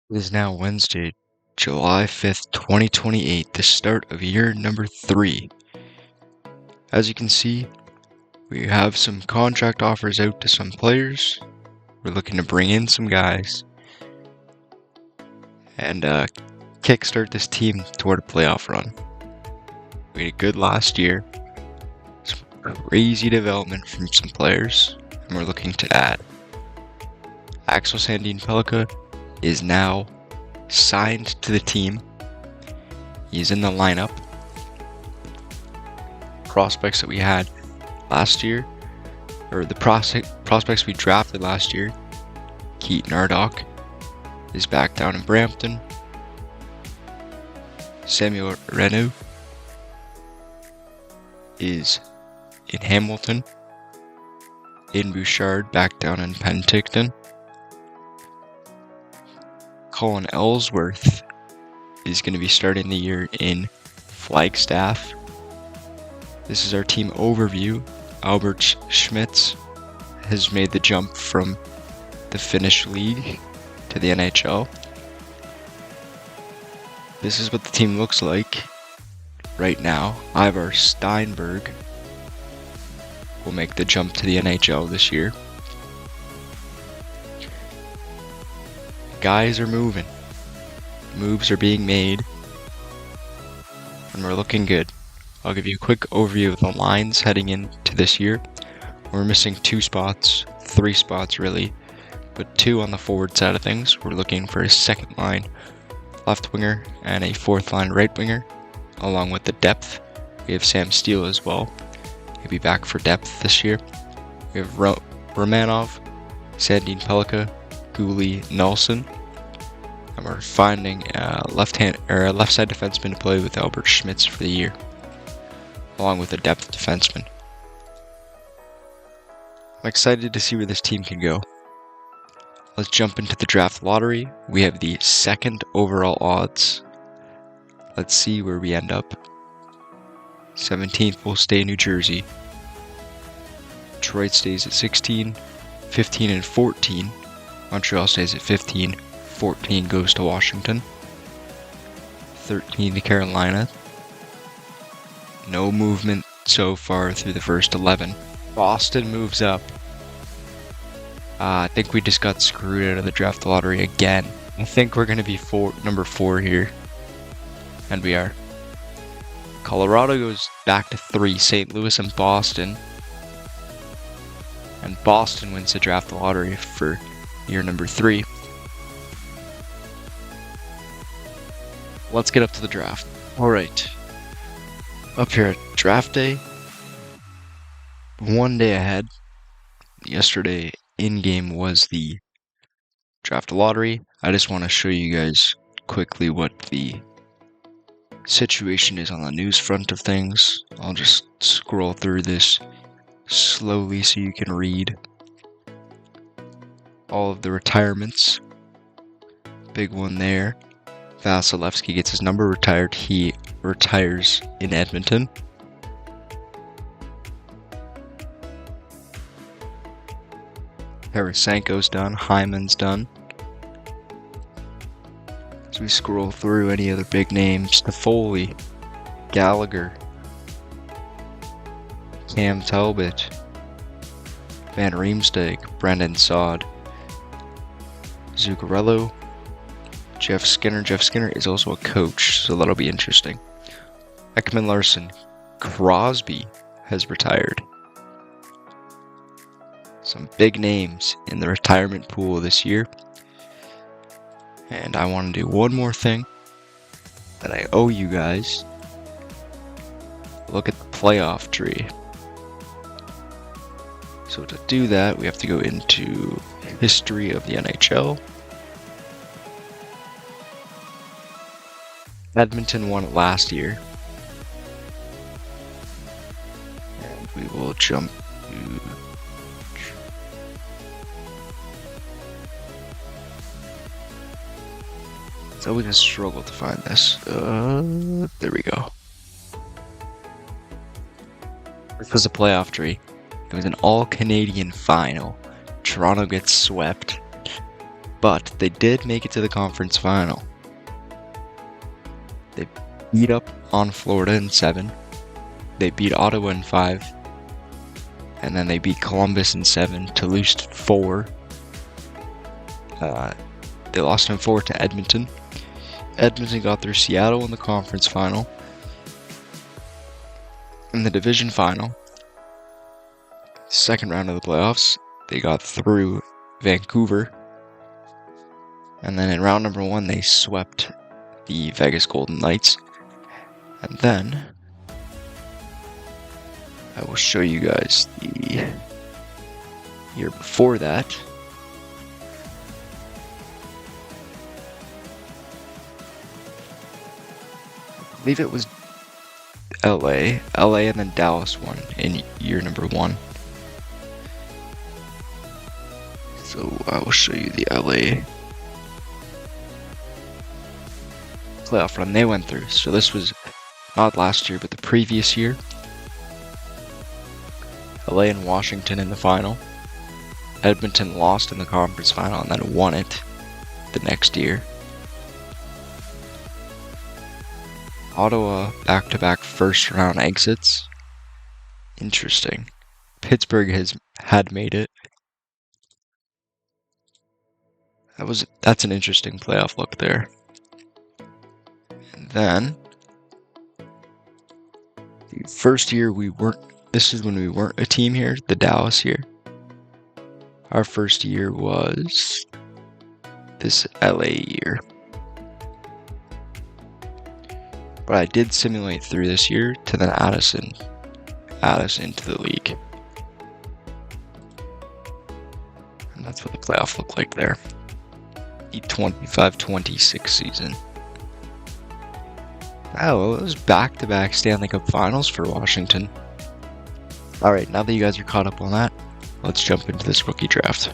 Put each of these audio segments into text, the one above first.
It is now Wednesday, July 5th, 2028, the start of year number 3. As you can see, we have some contract offers out to some players. We're looking to bring in some guys and kickstart this team toward a playoff run. We had a good last year, some crazy development from some players, and we're looking to add. Axel Sandin Pellikka is now signed to the team. He's in the lineup. Prospects that we had last year, or the prospects we drafted last year, Keaton Ardock is back down in Brampton. Samuel Renaud is in Hamilton. Aiden Bouchard back down in Penticton. Colin Ellsworth is going to be starting the year in Flagstaff. This is our team overview. Albert Schmitz has made the jump from the Finnish league to the NHL. This is what the team looks like right now. Ivar Steinberg will make the jump to the NHL this year. Guys are moving. Moves are being made. And we're looking good. I'll give you a quick overview of the lines heading into this year. We're missing 2 spots, 3 spots really, but 2 on the forward side of things. We're looking for a second line left winger and a fourth line right winger, along with the depth. We have Sam Steele as well. He'll be back for depth this year. We have Romanov, Sandin Pellikka, Gooley, Nelson, and we're finding a left side defenseman to play with Albert Schmitz for the year, along with a depth defenseman. I'm excited to see where this team can go. Let's jump into the draft lottery. We have the 2nd overall odds. Let's see where we end up. 17th will stay in New Jersey. Detroit stays at 16, 15 and 14. Montreal stays at 15, 14 goes to Washington. 13 to Carolina. No movement so far through the first 11. Boston moves up. I think we just got screwed out of the draft lottery again. I think we're going to be number 4 here. And we are. Colorado goes back to 3. St. Louis and Boston. And Boston wins the draft lottery for year number 3. Let's get up to the draft. Alright. Up here at draft day. One day ahead. Yesterday in-game was the draft lottery. I just want to show you guys quickly what the situation is on the news front of things. I'll just scroll through this slowly so you can read all of the retirements. Big one there. Vasilevsky gets his number retired. He retires in Edmonton. Tarasenko's done. Hyman's done. As we scroll through any other big names, Toffoli, Gallagher, Cam Talbot, Van Riemsdyk, Brendan Saad, Zuccarello, Jeff Skinner. Jeff Skinner is also a coach, so that'll be interesting. Ekman Larson, Crosby has retired. Some big names in the retirement pool this year. And I want to do one more thing that I owe you guys. Look at the playoff tree. So to do that, we have to go into history of the NHL. Edmonton won it last year. And we will jump to... So we just struggle to find this. There we go. This was a playoff tree. It was an all-Canadian final. Toronto gets swept. but they did make it to the conference final. They beat up on Florida in 7. They beat Ottawa in 5. And then they beat Columbus in 7 to lose 4. They lost in 4 to Edmonton. Edmonton got through Seattle in the conference final. In the division final, second round of the playoffs, they got through Vancouver. And then in round number 1, they swept the Vegas Golden Knights. And then I will show you guys the year before that. I believe it was LA, and then Dallas won in year number 1. So I will show you the LA playoff run they went through. So this was not last year, but the previous year. LA and Washington in the final. Edmonton lost in the conference final and then won it the next year. Ottawa back-to-back first-round exits. Interesting. Pittsburgh had made it. That's an interesting playoff look there. And then the first year this is when we weren't a team here, the Dallas year. Our first year was this LA year. But I did simulate through this year to then add us into the league. And that's what the playoff looked like there. The 25-26 season. Oh, well, it was back-to-back Stanley Cup Finals for Washington. Alright, now that you guys are caught up on that, let's jump into this rookie draft.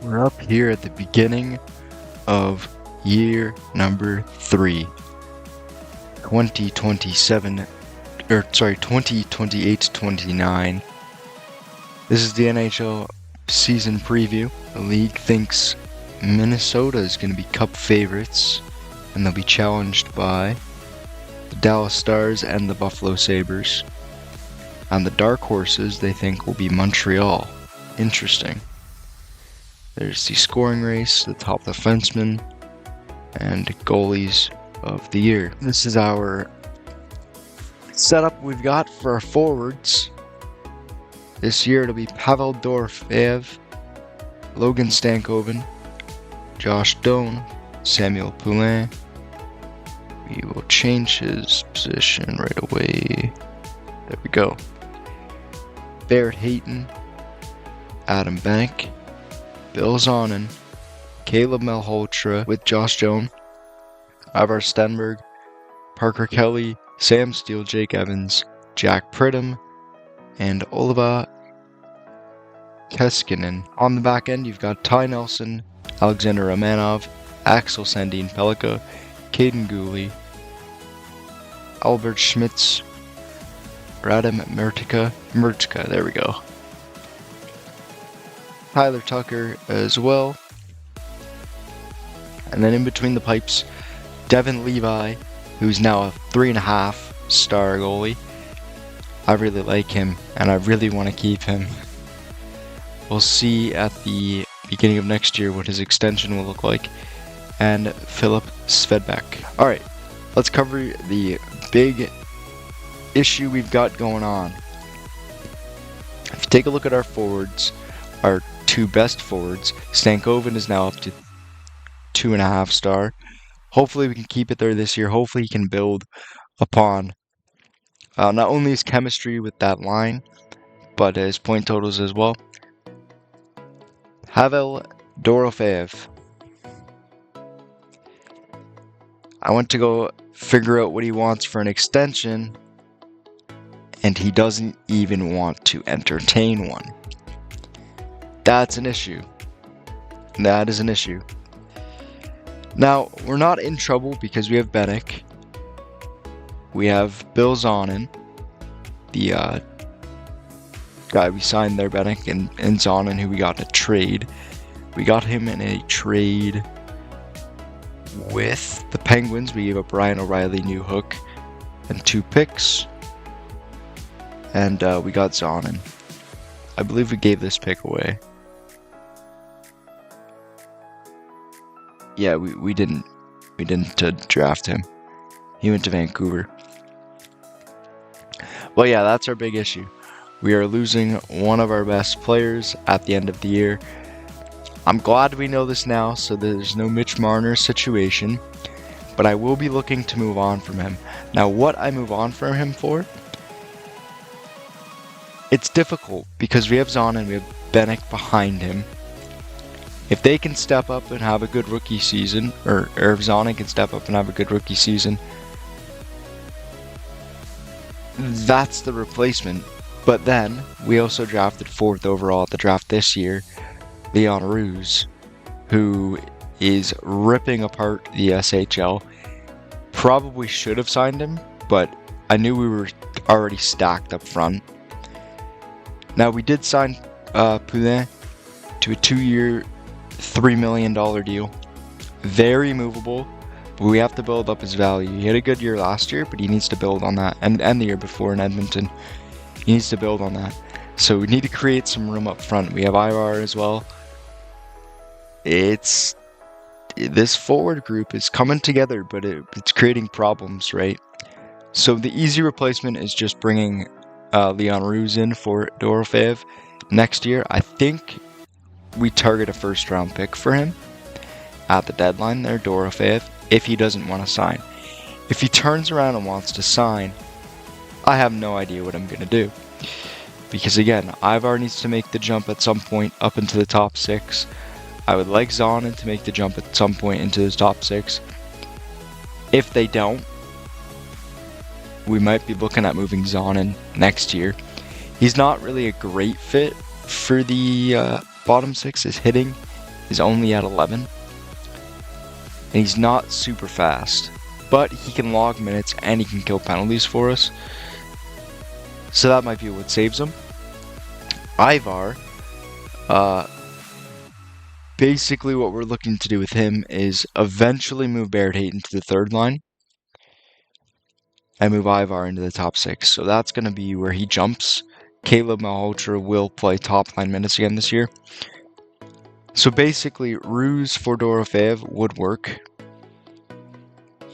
We're up here at the beginning of year number 3. 2028-29. This is the NHL season preview. The league thinks Minnesota is going to be cup favorites, and they'll be challenged by the Dallas Stars and the Buffalo Sabres. And the dark horses they think will be Montreal. Interesting. There's the scoring race, the top defenseman, and goalies of the year. This is our setup we've got for our forwards. This year it'll be Pavel Dorofeyev, Logan Stankoven, Josh Doan, Samuel Poulin. We will change his position right away. There we go. Barrett Hayton, Adam Bank, Bill Zonin, Caleb Malhotra with Josh Jones, Ivar Stenberg, Parker Kelly, Sam Steele, Jake Evans, Jack Pridham, and Oliva Keskinen. On the back end, you've got Ty Nelson, Alexander Romanov, Axel Sandin Pellikka, Caden Gooley, Albert Schmitz, Radim Mertica, there we go. Tyler Tucker as well. And then in between the pipes, Devin Levi, who's now a 3.5 star goalie. I really like him, and I really want to keep him. We'll see at the beginning of next year what his extension will look like. And Philip Svedbeck. Alright, let's cover the big issue we've got going on. If you take a look at our forwards, our 2 best forwards, Stankoven is now up to 2.5 star. Hopefully we can keep it there this year. Hopefully he can build upon not only his chemistry with that line, but his point totals as well. Pavel Dorofeyev. I went to go figure out what he wants for an extension, and he doesn't even want to entertain one. That's an issue. That is an issue. Now, we're not in trouble because we have Benek. We have Bill Zonin, the guy we signed there, Benek, and Zonin, who we got in a trade. We got him in a trade with the Penguins. We gave up Ryan O'Reilly, new hook, and 2 picks. And we got Zonin. I believe we gave this pick away. Yeah, we didn't draft him. He went to Vancouver. Well, yeah, that's our big issue. We are losing one of our best players at the end of the year. I'm glad we know this now, so there's no Mitch Marner situation. But I will be looking to move on from him. Now, what I move on from him for? It's difficult because we have Zon and we have Benek behind him. If they can step up and have a good rookie season, or if Zonin can step up and have a good rookie season, that's the replacement. But then, we also drafted 4th overall at the draft this year, Leon Ruse, who is ripping apart the SHL. Probably should have signed him, but I knew we were already stacked up front. Now, we did sign Poulin to a 2-year, $3 million deal. Very movable, but we have to build up his value. He had a good year last year, but he needs to build on that. And the year before in Edmonton, he needs to build on that. So we need to create some room up front. We have Ivar as well. This forward group is coming together, but it's creating problems, right? So the easy replacement is just bringing Leon Ruse in for Dorofeev. Next year, I think we target a 1st-round pick for him at the deadline there, Dorofeev, if he doesn't want to sign. If he turns around and wants to sign, I have no idea what I'm going to do. Because again, Ivar needs to make the jump at some point up into the top 6. I would like Zonin to make the jump at some point into the top 6. If they don't, we might be looking at moving Zonin next year. He's not really a great fit for the bottom 6. His hitting is only at 11. And he's not super fast. But he can log minutes and he can kill penalties for us. So that might be what saves him. Ivar, basically what we're looking to do with him is eventually move Barrett Hayton to the 3rd line and move Ivar into the top 6. So that's going to be where he jumps. Caleb Malhotra will play top line minutes again this year. So basically, Ruse for Dorofeev would work.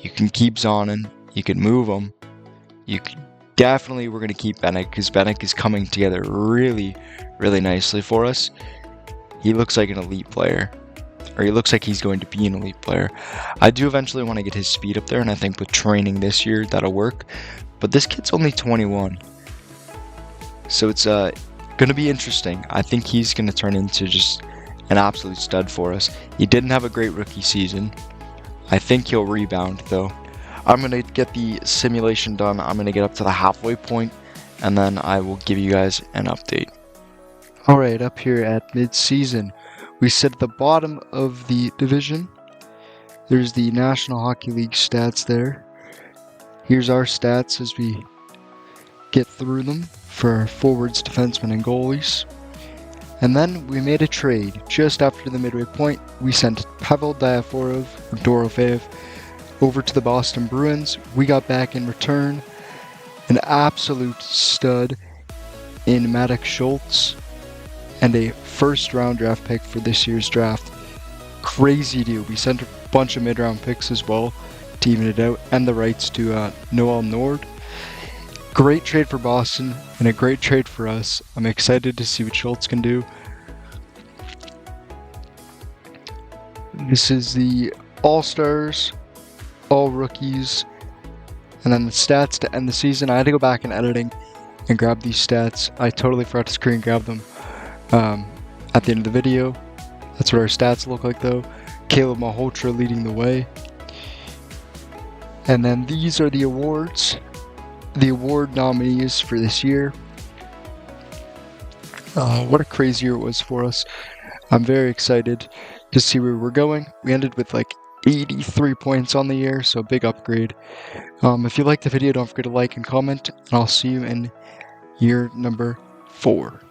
You can keep Zonin. You can move him. We're going to keep Benek because Benek is coming together really, really nicely for us. He looks like an elite player. Or he looks like he's going to be an elite player. I do eventually want to get his speed up there, and I think with training this year, that'll work. But this kid's only 21. So it's going to be interesting. I think he's going to turn into just an absolute stud for us. He didn't have a great rookie season. I think he'll rebound, though. I'm going to get the simulation done. I'm going to get up to the halfway point, and then I will give you guys an update. Alright, up here at mid-season, we sit at the bottom of the division. There's the National Hockey League stats there. Here's our stats as we get through them for our forwards, defensemen, and goalies. And then we made a trade. Just after the midway point, we sent Pavel Dorofeev over to the Boston Bruins. We got back in return an absolute stud in Maddox Schultz and a 1st-round draft pick for this year's draft. Crazy deal. We sent a bunch of mid-round picks as well to even it out, and the rights to Noel Nord. Great trade for Boston and a great trade for us. I'm excited to see what Schultz can do. This is the All-Stars, all rookies, and then the stats to end the season. I had to go back in editing and grab these stats. I totally forgot to screen grab them at the end of the video. That's what our stats look like though. Caleb Malhotra leading the way. And then these are the awards. the award nominees for this year. What a crazy year it was for us. I'm very excited to see where we're going. We ended with like 83 points on the year, so big upgrade. If you liked the video, don't forget to like and comment, and I'll see you in year number 4.